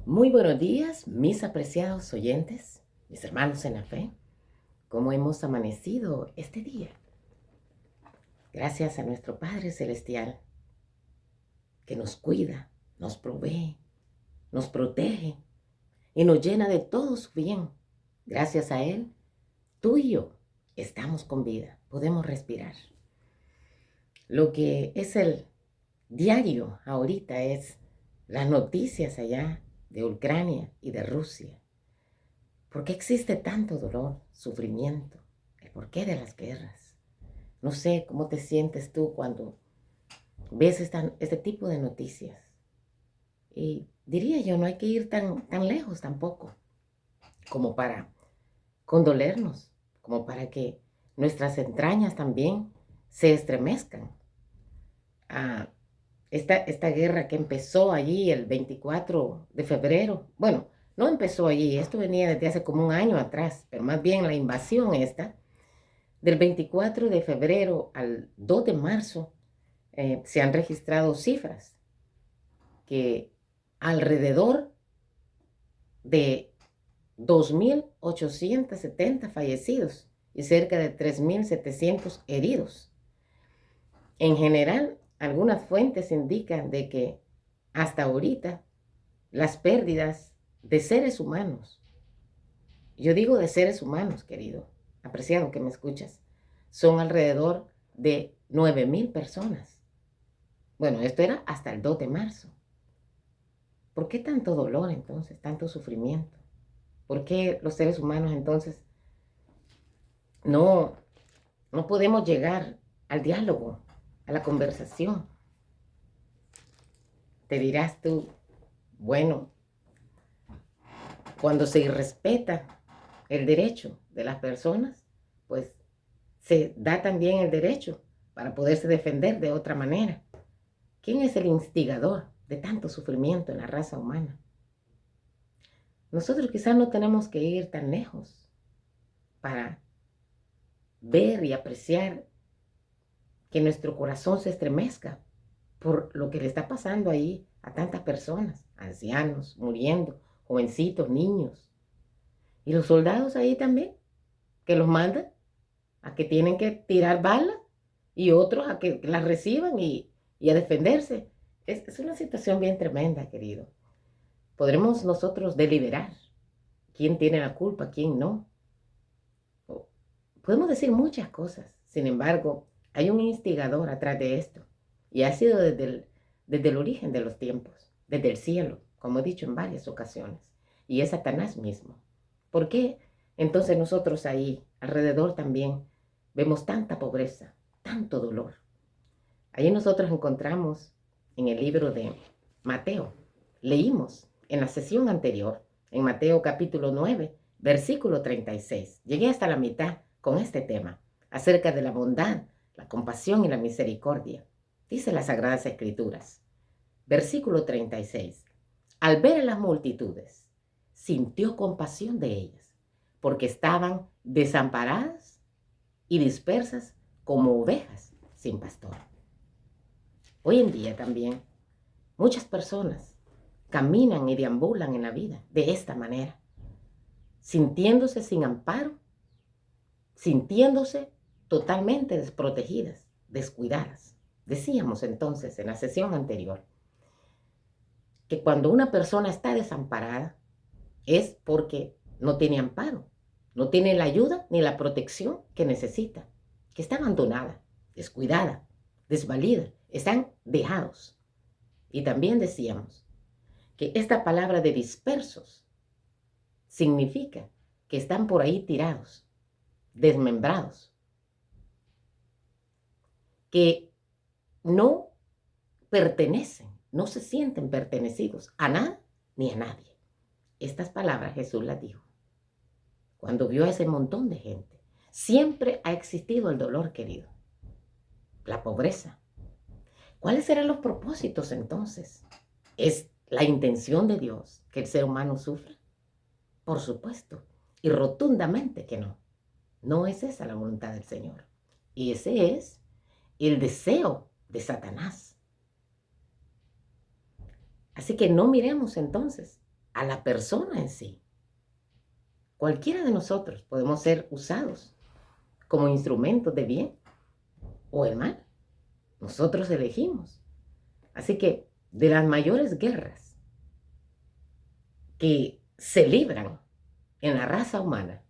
Muy buenos días, mis apreciados oyentes, mis hermanos en la fe. ¿Cómo hemos amanecido este día? Gracias a nuestro Padre Celestial, que nos cuida, nos provee, nos protege y nos llena de todo su bien. Gracias a Él, tú y yo estamos con vida, podemos respirar. Lo que es el diario ahorita es las noticias allá de Ucrania y de Rusia. ¿Por qué existe tanto dolor, sufrimiento? ¿El porqué de las guerras? No sé cómo te sientes tú cuando ves este tipo de noticias. Y diría yo, no hay que ir tan lejos tampoco, como para condolernos, como para que nuestras entrañas también se estremezcan. Ah, esta guerra que empezó allí el 24 de febrero, bueno, no empezó allí, esto venía desde hace como un año atrás, pero más bien la invasión esta, del 24 de febrero al 2 de marzo, se han registrado cifras que alrededor de 2.870 fallecidos y cerca de 3.700 heridos. En general, algunas fuentes indican de que hasta ahorita las pérdidas de seres humanos, yo digo de seres humanos, querido, apreciado que me escuchas, son alrededor de 9.000 personas. Bueno, esto era hasta el 2 de marzo. ¿Por qué tanto dolor entonces, tanto sufrimiento? ¿Por qué los seres humanos entonces no, no podemos llegar al diálogo, a la conversación? Te dirás tú, bueno, cuando se irrespeta el derecho de las personas, pues se da también el derecho para poderse defender de otra manera. ¿Quién es el instigador de tanto sufrimiento en la raza humana? Nosotros quizás no tenemos que ir tan lejos para ver y apreciar que nuestro corazón se estremezca por lo que le está pasando ahí a tantas personas, ancianos muriendo, jovencitos, niños. Y los soldados ahí también, que los mandan a que tienen que tirar balas y otros a que las reciban y a defenderse. Es una situación bien tremenda, querido. Podremos nosotros deliberar quién tiene la culpa, quién no. Podemos decir muchas cosas. Sin embargo, hay un instigador atrás de esto. Y ha sido desde el origen de los tiempos, desde el cielo, como he dicho en varias ocasiones. Y es Satanás mismo. ¿Por qué entonces nosotros ahí, alrededor también, vemos tanta pobreza, tanto dolor? Ahí nosotros encontramos en el libro de Mateo, leímos en la sesión anterior, en Mateo capítulo 9, versículo 36. Llegué hasta la mitad con este tema, acerca de la bondad, la compasión y la misericordia. Dice las Sagradas Escrituras, versículo 36. Al ver a las multitudes, sintió compasión de ellas, porque estaban desamparadas y dispersas como ovejas sin pastor. Hoy en día también muchas personas caminan y deambulan en la vida de esta manera, sintiéndose sin amparo, sintiéndose totalmente desprotegidas, descuidadas. Decíamos entonces en la sesión anterior que cuando una persona está desamparada es porque no tiene amparo, no tiene la ayuda ni la protección que necesita, que está abandonada, descuidada, desvalida, están dejados. Y también decíamos que esta palabra de dispersos significa que están por ahí tirados, desmembrados, que no pertenecen, no se sienten pertenecidos a nada ni a nadie. Estas palabras Jesús las dijo cuando vio a ese montón de gente. Siempre ha existido el dolor, querido, la pobreza. ¿Cuáles serán los propósitos entonces? ¿Es la intención de Dios que el ser humano sufra? Por supuesto, y rotundamente que no. No es esa la voluntad del Señor. Y ese es el deseo de Satanás. Así que no miremos entonces a la persona en sí. Cualquiera de nosotros podemos ser usados como instrumentos de bien o el mal. Nosotros elegimos. Así que de las mayores guerras que se libran en la raza humana,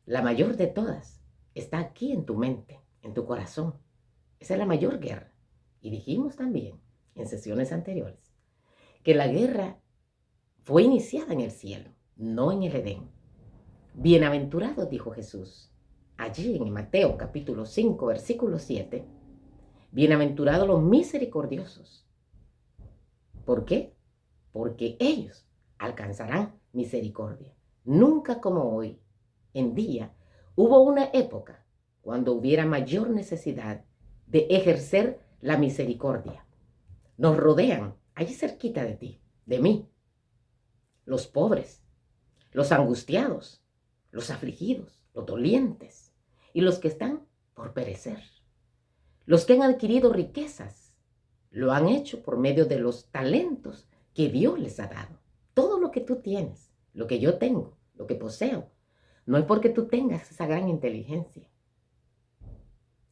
la mayor de todas está aquí en tu mente, en tu corazón. Esa es la mayor guerra. Y dijimos también en sesiones anteriores que la guerra fue iniciada en el cielo, no en el Edén. Bienaventurados, dijo Jesús, allí en Mateo capítulo 5, versículo 7, bienaventurados los misericordiosos. ¿Por qué? Porque ellos alcanzarán misericordia. Nunca como hoy, en día, hubo una época cuando hubiera mayor necesidad de ejercer la misericordia. Nos rodean, allí cerquita de ti, de mí, los pobres, los angustiados, los afligidos, los dolientes y los que están por perecer. Los que han adquirido riquezas lo han hecho por medio de los talentos que Dios les ha dado. Todo lo que tú tienes, lo que yo tengo, lo que poseo, no es porque tú tengas esa gran inteligencia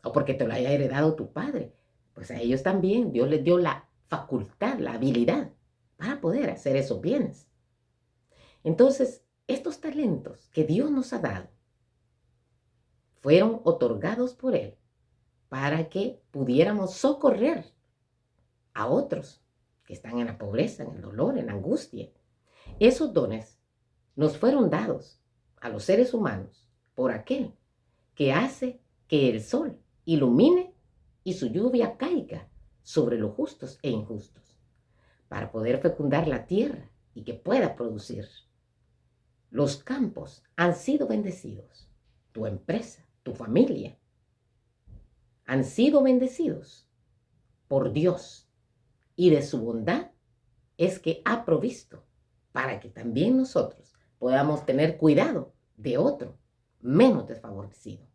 o porque te lo haya heredado tu padre. Pues a ellos también Dios les dio la facultad, la habilidad para poder hacer esos bienes. Entonces, estos talentos que Dios nos ha dado fueron otorgados por Él para que pudiéramos socorrer a otros que están en la pobreza, en el dolor, en la angustia. Esos dones nos fueron dados a los seres humanos por aquel que hace que el sol ilumine y su lluvia caiga sobre los justos e injustos, para poder fecundar la tierra y que pueda producir. Los campos han sido bendecidos. Tu empresa, tu familia, han sido bendecidos por Dios. Y de su bondad es que ha provisto para que también nosotros podamos tener cuidado de otro menos desfavorecido.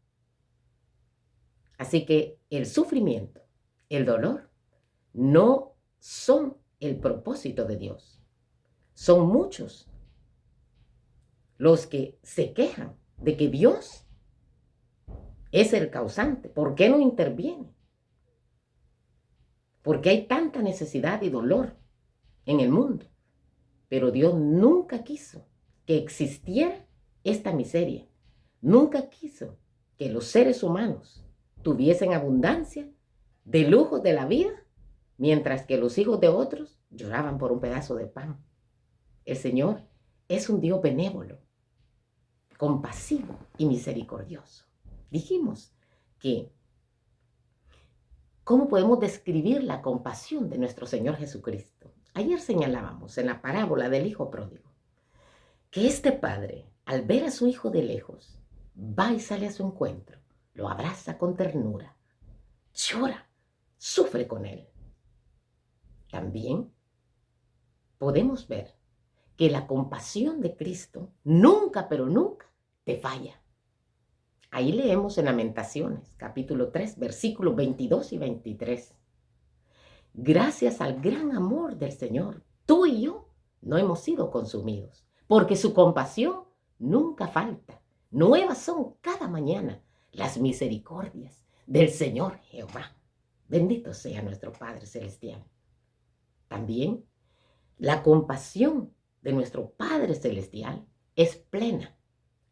Así que el sufrimiento, el dolor, no son el propósito de Dios. Son muchos los que se quejan de que Dios es el causante. ¿Por qué no interviene? ¿Por qué hay tanta necesidad y dolor en el mundo? Pero Dios nunca quiso que existiera esta miseria. Nunca quiso que los seres humanos tuviesen abundancia de lujos de la vida, mientras que los hijos de otros lloraban por un pedazo de pan. El Señor es un Dios benévolo, compasivo y misericordioso. Dijimos que ¿cómo podemos describir la compasión de nuestro Señor Jesucristo? Ayer señalábamos en la parábola del hijo pródigo que este padre, al ver a su hijo de lejos, va y sale a su encuentro, lo abraza con ternura, llora, sufre con él. También podemos ver que la compasión de Cristo nunca, pero nunca te falla. Ahí leemos en Lamentaciones, capítulo 3, versículos 22 y 23. Gracias al gran amor del Señor, tú y yo no hemos sido consumidos, porque su compasión nunca falta. Nuevas son cada mañana las misericordias del Señor Jehová. Bendito sea nuestro Padre Celestial. También la compasión de nuestro Padre Celestial es plena.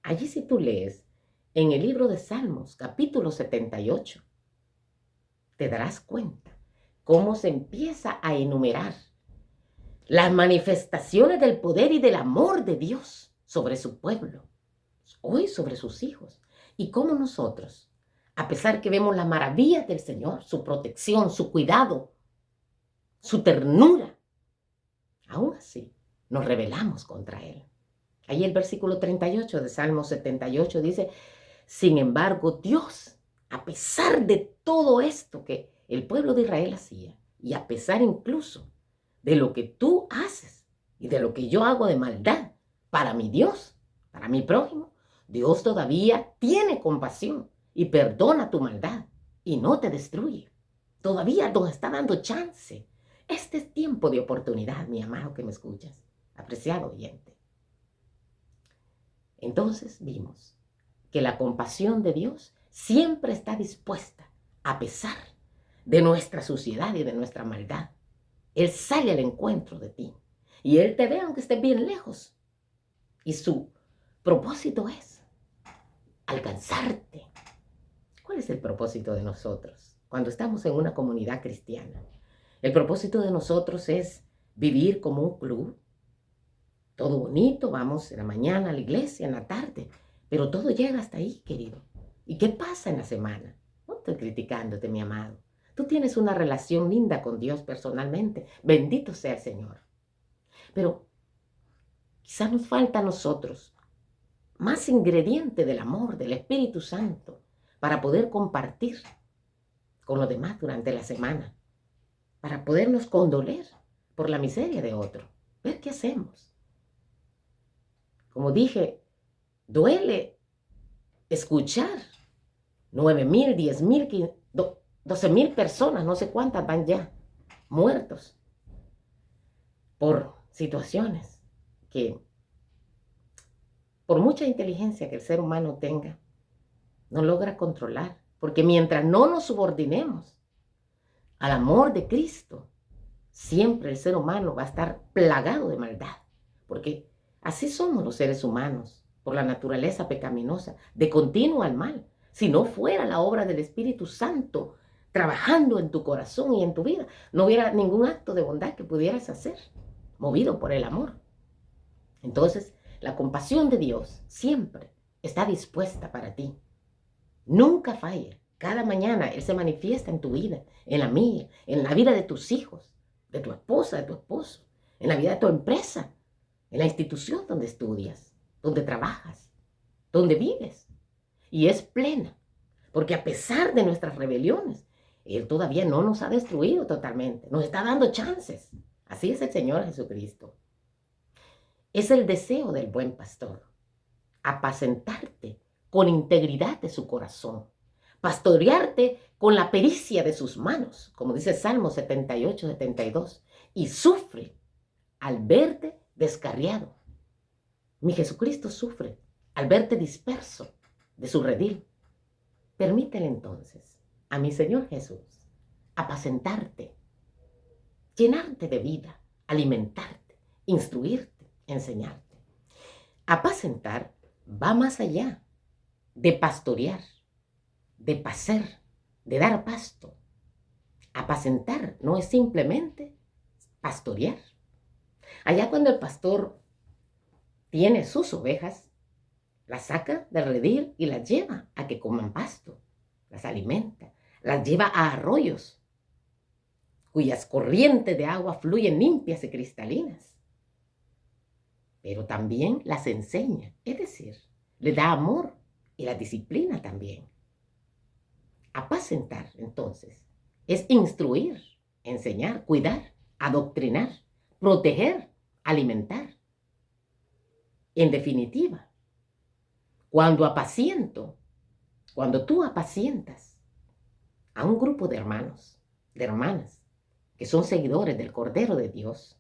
Allí si tú lees en el libro de Salmos, capítulo 78, te darás cuenta cómo se empieza a enumerar las manifestaciones del poder y del amor de Dios sobre su pueblo, hoy sobre sus hijos, y cómo nosotros, a pesar que vemos las maravillas del Señor, su protección, su cuidado, su ternura, aún así nos rebelamos contra Él. Ahí el versículo 38 de Salmo 78 dice: sin embargo, Dios, a pesar de todo esto que el pueblo de Israel hacía, y a pesar incluso de lo que tú haces y de lo que yo hago de maldad para mi Dios, para mi prójimo, Dios todavía tiene compasión y perdona tu maldad y no te destruye. Todavía nos está dando chance. Este es tiempo de oportunidad, mi amado que me escuchas, apreciado oyente. Entonces vimos que la compasión de Dios siempre está dispuesta, a pesar de nuestra suciedad y de nuestra maldad. Él sale al encuentro de ti y Él te ve aunque estés bien lejos. Y su propósito es alcanzarte. ¿Cuál es el propósito de nosotros cuando estamos en una comunidad cristiana? El propósito de nosotros es vivir como un club. Todo bonito, vamos en la mañana a la iglesia, en la tarde, pero todo llega hasta ahí, querido. ¿Y qué pasa en la semana? No estoy criticándote, mi amado. Tú tienes una relación linda con Dios personalmente. Bendito sea el Señor. Pero quizás nos falta a nosotros más ingrediente del amor, del Espíritu Santo, para poder compartir con los demás durante la semana, para podernos condoler por la miseria de otro, ver qué hacemos. Como dije, duele escuchar 9,000, 10,000, 12,000 personas, no sé cuántas van ya, muertos por situaciones que, por mucha inteligencia que el ser humano tenga, no logra controlar. Porque mientras no nos subordinemos al amor de Cristo, siempre el ser humano va a estar plagado de maldad. Porque así somos los seres humanos, por la naturaleza pecaminosa, de continuo al mal. Si no fuera la obra del Espíritu Santo trabajando en tu corazón y en tu vida, no hubiera ningún acto de bondad que pudieras hacer, movido por el amor. Entonces, la compasión de Dios siempre está dispuesta para ti. Nunca falla. Cada mañana Él se manifiesta en tu vida, en la mía, en la vida de tus hijos, de tu esposa, de tu esposo, en la vida de tu empresa, en la institución donde estudias, donde trabajas, donde vives. Y es plena, porque a pesar de nuestras rebeliones, Él todavía no nos ha destruido totalmente, nos está dando chances. Así es el Señor Jesucristo. Es el deseo del buen pastor, apacentarte con integridad de su corazón, pastorearte con la pericia de sus manos, como dice Salmo 78, 72, y sufre al verte descarriado. Mi Jesucristo sufre al verte disperso de su redil. Permítele entonces a mi Señor Jesús apacentarte, llenarte de vida, alimentarte, instruirte, enseñarte. Apacentar va más allá de pastorear, de pacer, de dar pasto. Apacentar no es simplemente pastorear. Allá cuando el pastor tiene sus ovejas, las saca del redil y las lleva a que coman pasto, las alimenta, las lleva a arroyos cuyas corrientes de agua fluyen limpias y cristalinas. Pero también las enseña, es decir, le da amor y la disciplina también. Apacentar, entonces, es instruir, enseñar, cuidar, adoctrinar, proteger, alimentar. En definitiva, cuando tú apacientas a un grupo de hermanos, de hermanas, que son seguidores del Cordero de Dios,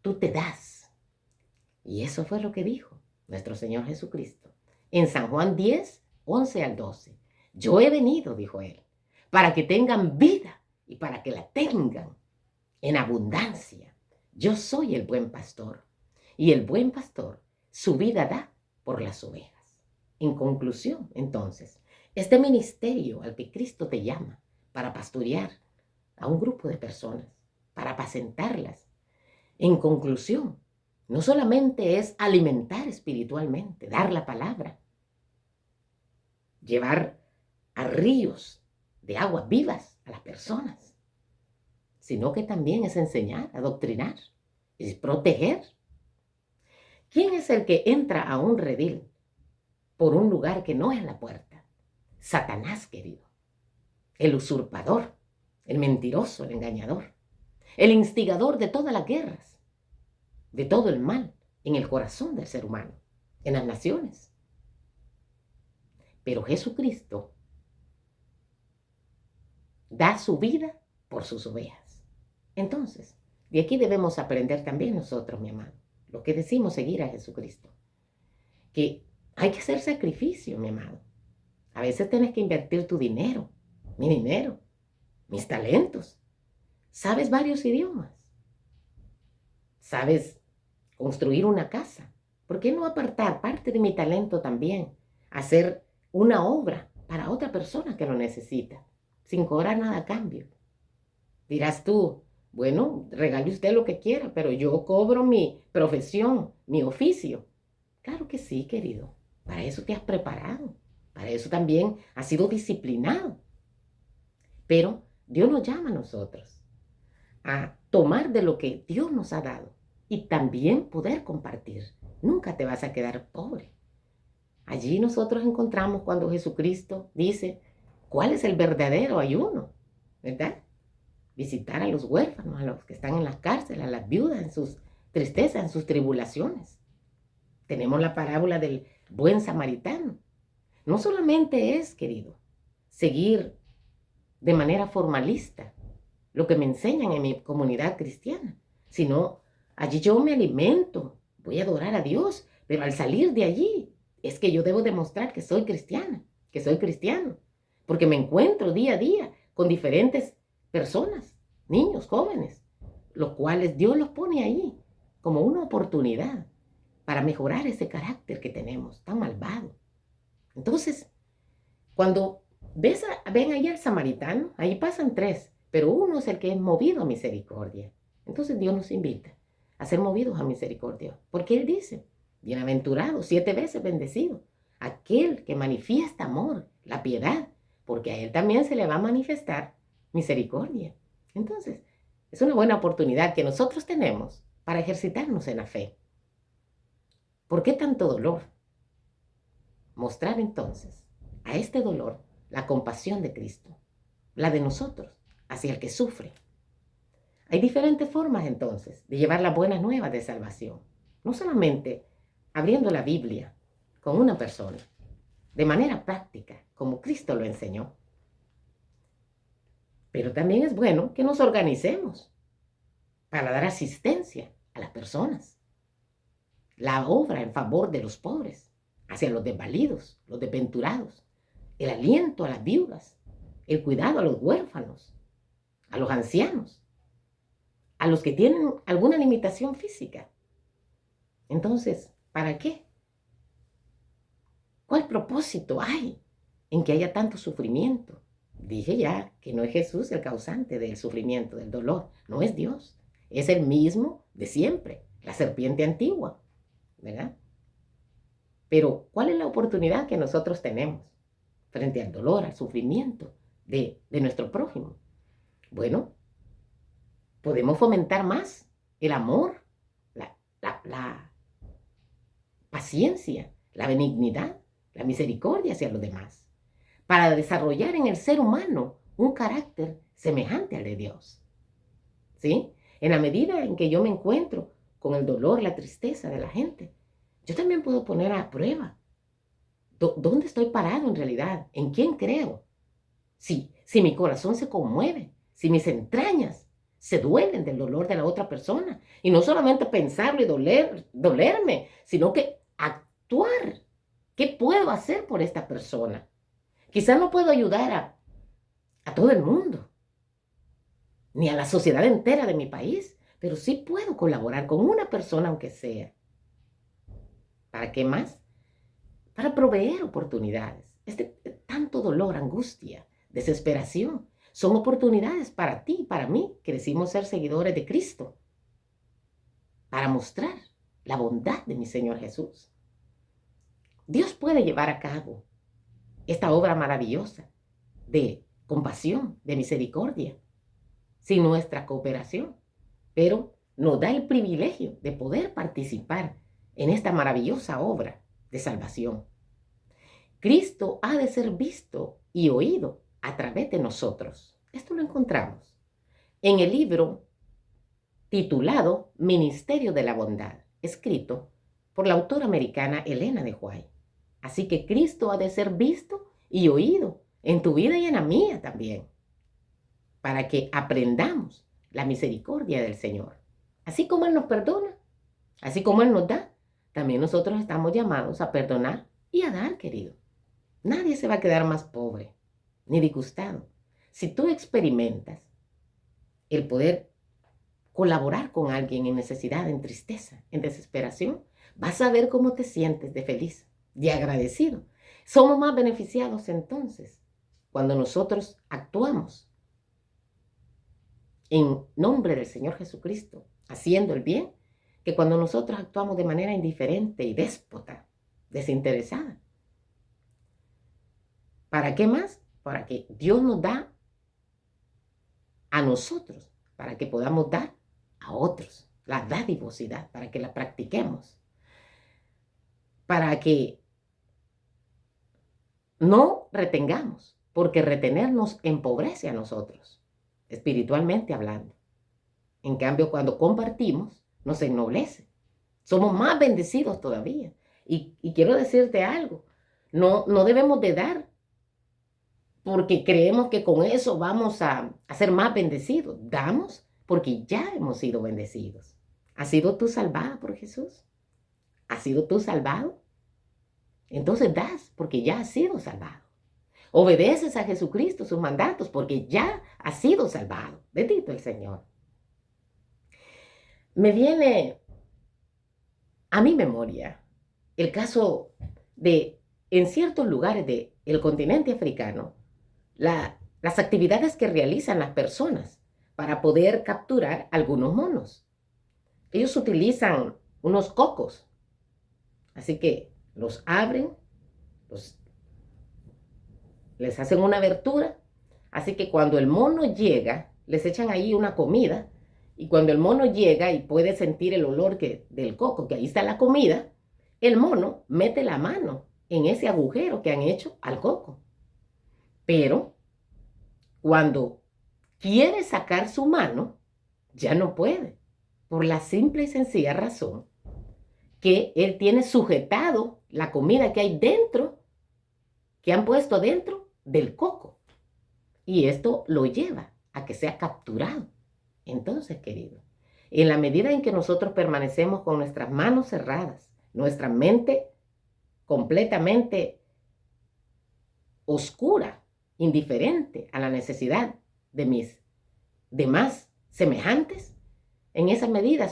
tú te das. Y eso fue lo que dijo nuestro Señor Jesucristo en San Juan 10, 11 al 12. Yo he venido, dijo Él, para que tengan vida y para que la tengan en abundancia. Yo soy el buen pastor y el buen pastor su vida da por las ovejas. En conclusión, entonces, este ministerio al que Cristo te llama para pastorear a un grupo de personas, para apacentarlas, en conclusión, no solamente es alimentar espiritualmente, dar la palabra, llevar a ríos de aguas vivas a las personas, sino que también es enseñar, adoctrinar, es proteger. ¿Quién es el que entra a un redil por un lugar que no es la puerta? Satanás, querido, el usurpador, el mentiroso, el engañador, el instigador de todas las guerras, de todo el mal en el corazón del ser humano, en las naciones. Pero Jesucristo da su vida por sus ovejas. Entonces, de aquí debemos aprender también nosotros, mi amado, los que decimos seguir a Jesucristo, que hay que hacer sacrificio, mi amado. A veces tienes que invertir tu dinero, mi dinero, mis talentos. ¿Sabes varios idiomas? ¿Sabes construir una casa? ¿Por qué no apartar parte de mi talento también? Hacer una obra para otra persona que lo necesita, sin cobrar nada a cambio. Dirás tú, bueno, regale usted lo que quiera, pero yo cobro mi profesión, mi oficio. Claro que sí, querido. Para eso te has preparado. Para eso también has sido disciplinado. Pero Dios nos llama a nosotros a tomar de lo que Dios nos ha dado y también poder compartir. Nunca te vas a quedar pobre. Allí nosotros encontramos cuando Jesucristo dice, ¿cuál es el verdadero ayuno? ¿Verdad? Visitar a los huérfanos, a los que están en las cárceles, a las viudas en sus tristezas, en sus tribulaciones. Tenemos la parábola del buen samaritano. No solamente es, querido, seguir de manera formalista lo que me enseñan en mi comunidad cristiana, sino allí yo me alimento, voy a adorar a Dios, pero al salir de allí es que yo debo demostrar que soy cristiana, que soy cristiano, porque me encuentro día a día con diferentes personas, niños, jóvenes, los cuales Dios los pone ahí como una oportunidad para mejorar ese carácter que tenemos tan malvado. Entonces, cuando ven ahí al samaritano, ahí pasan tres, pero uno es el que es movido a misericordia. Entonces Dios nos invita a ser movidos a misericordia, porque Él dice, bienaventurado, 7 veces bendecido, aquel que manifiesta amor, la piedad, porque a Él también se le va a manifestar misericordia. Entonces, es una buena oportunidad que nosotros tenemos para ejercitarnos en la fe. ¿Por qué tanto dolor? Mostrar entonces a este dolor la compasión de Cristo, la de nosotros, hacia el que sufre. Hay diferentes formas entonces de llevar las buenas nuevas de salvación. No solamente abriendo la Biblia con una persona, de manera práctica, como Cristo lo enseñó. Pero también es bueno que nos organicemos para dar asistencia a las personas. La obra en favor de los pobres, hacia los desvalidos, los desventurados, el aliento a las viudas, el cuidado a los huérfanos, a los ancianos, a los que tienen alguna limitación física. Entonces, ¿para qué? ¿Cuál propósito hay en que haya tanto sufrimiento? Dije ya que no es Jesús el causante del sufrimiento, del dolor, no es Dios, es el mismo de siempre, la serpiente antigua, ¿verdad? Pero, ¿cuál es la oportunidad que nosotros tenemos frente al dolor, al sufrimiento de nuestro prójimo? Bueno, podemos fomentar más el amor, la paciencia, la benignidad, la misericordia hacia los demás, para desarrollar en el ser humano un carácter semejante al de Dios. ¿Sí? En la medida en que yo me encuentro con el dolor, la tristeza de la gente, yo también puedo poner a prueba dónde estoy parado en realidad, en quién creo. Si mi corazón se conmueve, si mis entrañas se duelen del dolor de la otra persona, y no solamente pensarlo y dolerme, sino que actuar. ¿Qué puedo hacer por esta persona? Quizás no puedo ayudar a todo el mundo, ni a la sociedad entera de mi país, pero sí puedo colaborar con una persona aunque sea. ¿Para qué más? Para proveer oportunidades. Tanto dolor, angustia, desesperación, son oportunidades para ti y para mí que decimos ser seguidores de Cristo, para mostrar la bondad de mi Señor Jesús. Dios puede llevar a cabo esta obra maravillosa de compasión, de misericordia, sin nuestra cooperación, pero nos da el privilegio de poder participar en esta maravillosa obra de salvación. Cristo ha de ser visto y oído a través de nosotros. Esto lo encontramos en el libro titulado Ministerio de la Bondad, escrito por la autora americana Elena de White. Así que Cristo ha de ser visto y oído en tu vida y en la mía también, para que aprendamos la misericordia del Señor. Así como Él nos perdona, así como Él nos da, también nosotros estamos llamados a perdonar y a dar, querido. Nadie se va a quedar más pobre ni disgustado. Si tú experimentas el poder colaborar con alguien en necesidad, en tristeza, en desesperación, vas a ver cómo te sientes de feliz, de agradecido. Somos más beneficiados entonces cuando nosotros actuamos en nombre del Señor Jesucristo, haciendo el bien, que cuando nosotros actuamos de manera indiferente y déspota, desinteresada. ¿Para qué más? Para que Dios nos da a nosotros, para que podamos dar a otros la dadivosidad, para que la practiquemos, para que no retengamos, porque retener nos empobrece a nosotros, espiritualmente hablando. En cambio, cuando compartimos, nos ennoblece. Somos más bendecidos todavía. Y quiero decirte algo, no debemos de dar porque creemos que con eso vamos a ser más bendecidos. Damos porque ya hemos sido bendecidos. ¿Has sido tú salvada por Jesús? ¿Has sido tú salvado? Entonces das porque ya has sido salvado. Obedeces a Jesucristo sus mandatos porque ya has sido salvado. Bendito el Señor. Me viene a mi memoria el caso de, en ciertos lugares del continente africano, las actividades que realizan las personas para poder capturar algunos monos. Ellos utilizan unos cocos, así que los abren, les hacen una abertura, así que cuando el mono llega, les echan ahí una comida, y cuando el mono llega y puede sentir el olor del coco, que ahí está la comida, el mono mete la mano en ese agujero que han hecho al coco. Pero cuando quiere sacar su mano, ya no puede, por la simple y sencilla razón que él tiene sujetado la comida que hay dentro, que han puesto dentro del coco. Y esto lo lleva a que sea capturado. Entonces, querido, en la medida en que nosotros permanecemos con nuestras manos cerradas, nuestra mente completamente oscura, indiferente a la necesidad de mis demás semejantes, en esa medida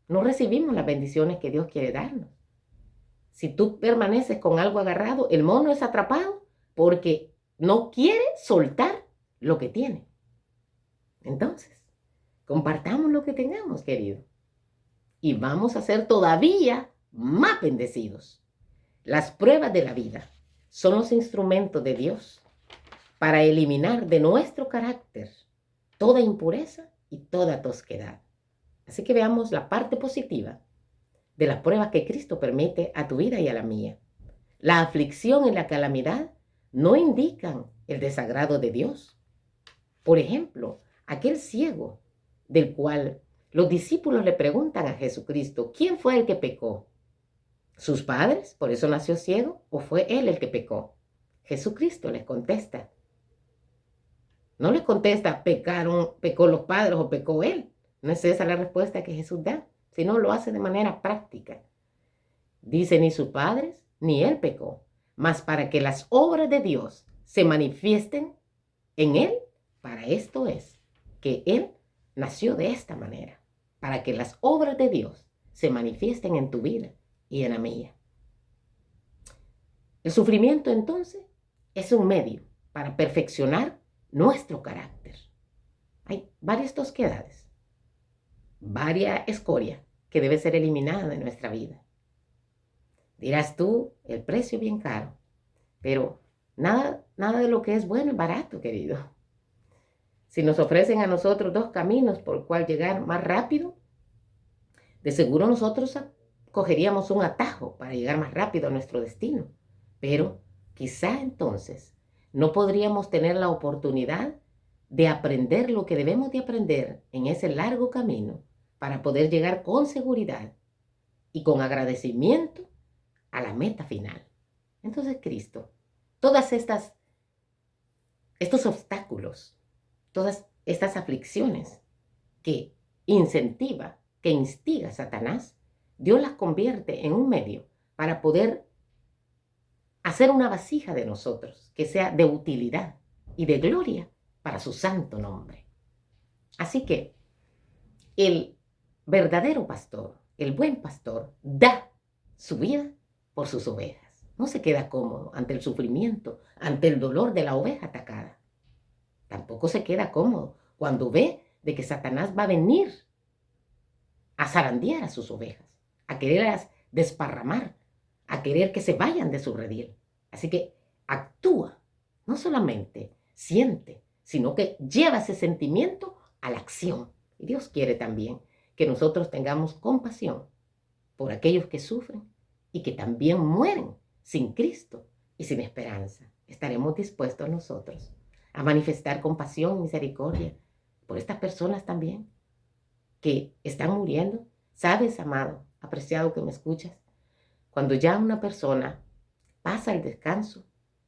no recibimos las bendiciones que Dios quiere darnos. Si tú permaneces con algo agarrado, el mono es atrapado porque no quiere soltar lo que tiene. Entonces, compartamos lo que tengamos, querido, y vamos a ser todavía más bendecidos. Las pruebas de la vida son los instrumentos de Dios para eliminar de nuestro carácter toda impureza y toda tosquedad. Así que veamos la parte positiva de las pruebas que Cristo permite a tu vida y a la mía. La aflicción y la calamidad no indican el desagrado de Dios. Por ejemplo, aquel ciego del cual los discípulos le preguntan a Jesucristo, ¿quién fue el que pecó? ¿Sus padres? ¿Por eso nació ciego? ¿O fue él el que pecó? Jesucristo les contesta. No les contesta, pecó los padres o pecó él. No es esa la respuesta que Jesús da, sino lo hace de manera práctica. Dice, ni sus padres ni él pecó, mas para que las obras de Dios se manifiesten en él, para esto es que él nació de esta manera, para que las obras de Dios se manifiesten en tu vida y en la mía. El sufrimiento entonces es un medio para perfeccionar nuestro carácter. Hay varias tosquedades, varias escorias que debe ser eliminada de nuestra vida. Dirás tú, el precio es bien caro, pero nada de lo que es bueno es barato, querido. Si nos ofrecen a nosotros dos caminos por el cual llegar más rápido, de seguro nosotros cogeríamos un atajo para llegar más rápido a nuestro destino. Pero quizá entonces no podríamos tener la oportunidad de aprender lo que debemos de aprender en ese largo camino para poder llegar con seguridad y con agradecimiento a la meta final. Entonces, Cristo, todas estos obstáculos, todas estas aflicciones que incentiva, que instiga Satanás, Dios las convierte en un medio para poder hacer una vasija de nosotros que sea de utilidad y de gloria para su santo nombre. Así que el verdadero pastor, el buen pastor, da su vida por sus ovejas. No se queda cómodo ante el sufrimiento, ante el dolor de la oveja atacada. Tampoco se queda cómodo cuando ve de que Satanás va a venir a zarandear a sus ovejas, a quererlas desparramar, a querer que se vayan de su redil. Así que actúa, no solamente siente, sino que lleva ese sentimiento a la acción. Y Dios quiere también que nosotros tengamos compasión por aquellos que sufren y que también mueren sin Cristo y sin esperanza. Estaremos dispuestos nosotros a manifestar compasión y misericordia por estas personas también que están muriendo. Sabes, amado, apreciado que me escuchas, cuando ya una persona pasa el descanso,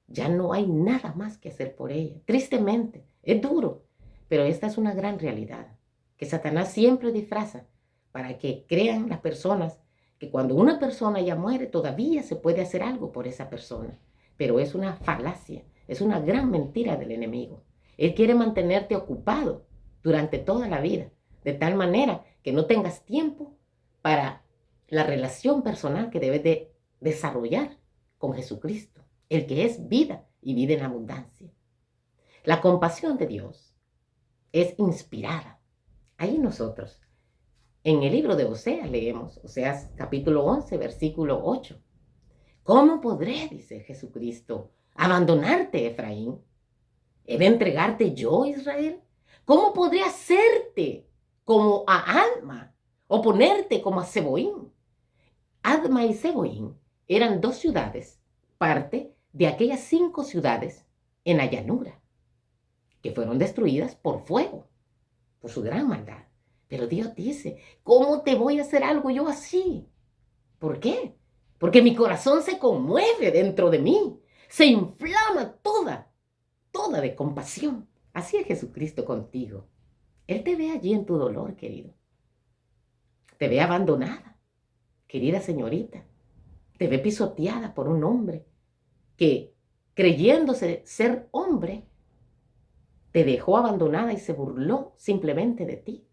ya no hay nada más que hacer por ella. Tristemente, es duro, pero esta es una gran realidad que Satanás siempre disfraza para que crean las personas que cuando una persona ya muere todavía se puede hacer algo por esa persona. Pero es una falacia, es una gran mentira del enemigo. Él quiere mantenerte ocupado durante toda la vida, de tal manera que no tengas tiempo para la relación personal que debes de desarrollar con Jesucristo, el que es vida y vida en abundancia. La compasión de Dios es inspirada. Ahí nosotros, en el libro de Oseas leemos, Oseas capítulo 11, versículo 8. ¿Cómo podré, dice Jesucristo, abandonarte, Efraín? ¿He de entregarte yo, Israel? ¿Cómo podré hacerte como a Adma o ponerte como a Seboín? Adma y Seboín eran dos ciudades, parte de aquellas 5 ciudades en la llanura, que fueron destruidas por fuego, por su gran maldad. Pero Dios dice, ¿cómo te voy a hacer algo yo así? ¿Por qué? Porque mi corazón se conmueve dentro de mí, se inflama toda de compasión. Así es Jesucristo contigo. Él te ve allí en tu dolor, querido. Te ve abandonada, querida señorita. Te ve pisoteada por un hombre que, creyéndose ser hombre, te dejó abandonada y se burló simplemente de ti.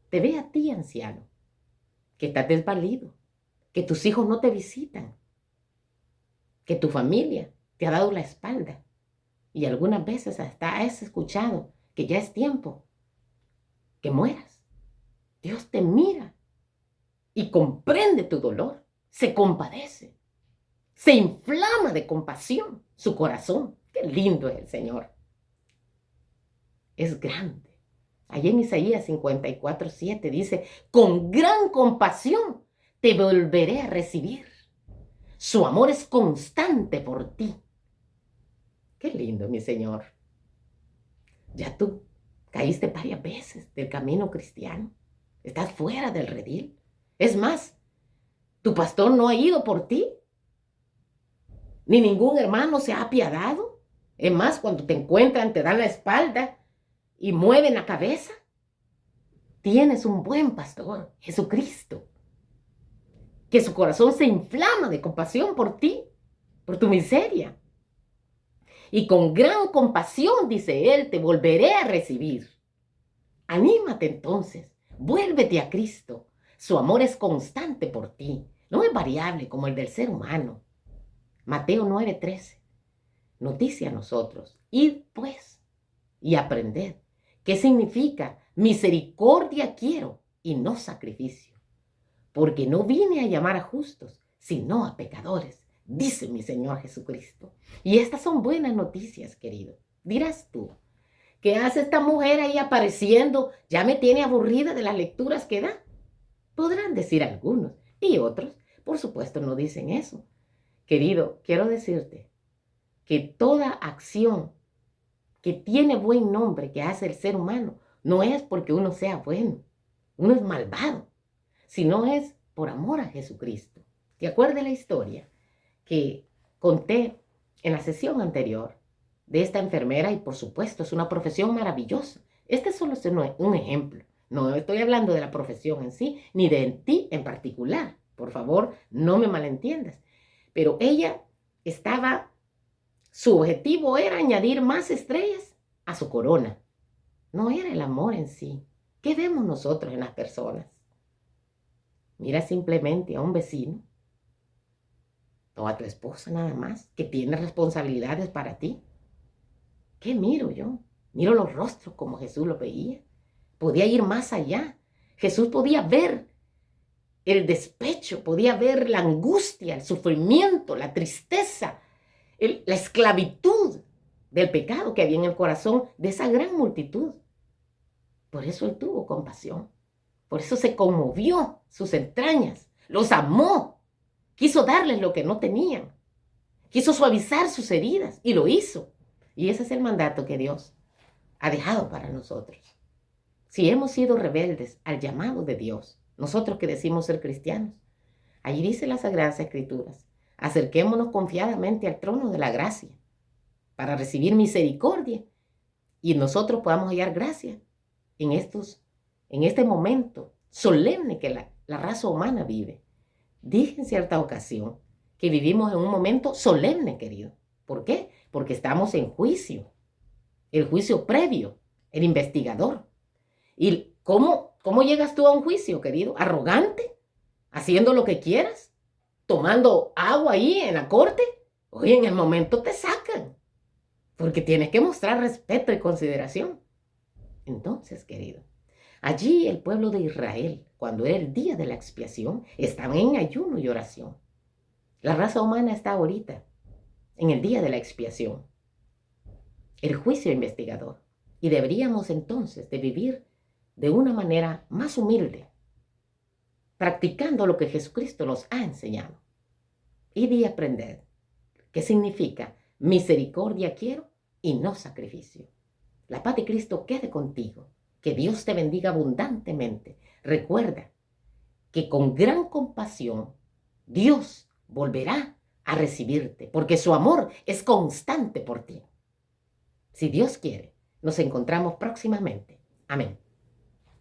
Te ve a ti, anciano, que estás desvalido, que tus hijos no te visitan, que tu familia te ha dado la espalda y algunas veces hasta has escuchado que ya es tiempo que mueras. Dios te mira y comprende tu dolor, se compadece, se inflama de compasión su corazón. Qué lindo es el Señor. Es grande. Allí en Isaías 54:7 dice, con gran compasión te volveré a recibir. Su amor es constante por ti. Qué lindo, mi Señor. Ya tú caíste varias veces del camino cristiano. Estás fuera del redil. Es más, tu pastor no ha ido por ti. Ni ningún hermano se ha apiadado. Es más, cuando te encuentran, te dan la espalda y mueven la cabeza. Tienes un buen pastor, Jesucristo, que su corazón se inflama de compasión por ti, por tu miseria. Y con gran compasión, dice él, te volveré a recibir. Anímate entonces, vuélvete a Cristo. Su amor es constante por ti, no es variable como el del ser humano. Mateo 9:13 nos dice a nosotros, id pues y aprended qué significa misericordia quiero y no sacrificio, porque no vine a llamar a justos, sino a pecadores, dice mi Señor Jesucristo. Y estas son buenas noticias, querido. Dirás tú, ¿qué hace esta mujer ahí apareciendo? Ya me tiene aburrida de las lecturas que da. Podrán decir algunos, y otros, por supuesto, no dicen eso. Querido, quiero decirte que toda acción que tiene buen nombre que hace el ser humano no es porque uno sea bueno, uno es malvado, sino es por amor a Jesucristo. ¿Te acuerdas la historia que conté en la sesión anterior de esta enfermera? Y por supuesto es una profesión maravillosa. Este solo es un ejemplo. No estoy hablando de la profesión en sí, ni de ti en particular, Por favor, no me malentiendas. Pero ella su objetivo era añadir más estrellas a su corona. No era el amor en sí. ¿Qué vemos nosotros en las personas? Mira simplemente a un vecino o a tu esposa nada más, que tiene responsabilidades para ti. ¿Qué miro yo? Miro los rostros como Jesús los veía. Podía ir más allá. Jesús podía ver el despecho, podía ver la angustia, el sufrimiento, la tristeza, la esclavitud del pecado que había en el corazón de esa gran multitud. Por eso Él tuvo compasión. Por eso se conmovió sus entrañas, los amó, quiso darles lo que no tenían, quiso suavizar sus heridas y lo hizo. Y ese es el mandato que Dios ha dejado para nosotros. Si hemos sido rebeldes al llamado de Dios, nosotros que decimos ser cristianos, allí dice las Sagradas Escrituras, acerquémonos confiadamente al trono de la gracia para recibir misericordia y nosotros podamos hallar gracia en este momento solemne que la raza humana vive. Dije en cierta ocasión que vivimos en un momento solemne, querido. ¿Por qué? Porque estamos en juicio, el juicio previo, el investigador. ¿Y cómo llegas tú a un juicio, querido? ¿Arrogante? ¿Haciendo lo que quieras? ¿Tomando agua ahí en la corte? Oye, en el momento te sacan, porque tienes que mostrar respeto y consideración. Entonces, querido, allí el pueblo de Israel, cuando era el día de la expiación, estaban en ayuno y oración. La raza humana está ahorita en el día de la expiación, el juicio investigador. Y deberíamos entonces de vivir de una manera más humilde, practicando lo que Jesucristo nos ha enseñado. Y de aprender qué significa misericordia quiero y no sacrificio. La paz de Cristo quede contigo. Que Dios te bendiga abundantemente. Recuerda que con gran compasión Dios volverá a recibirte, porque su amor es constante por ti. Si Dios quiere, nos encontramos próximamente. Amén.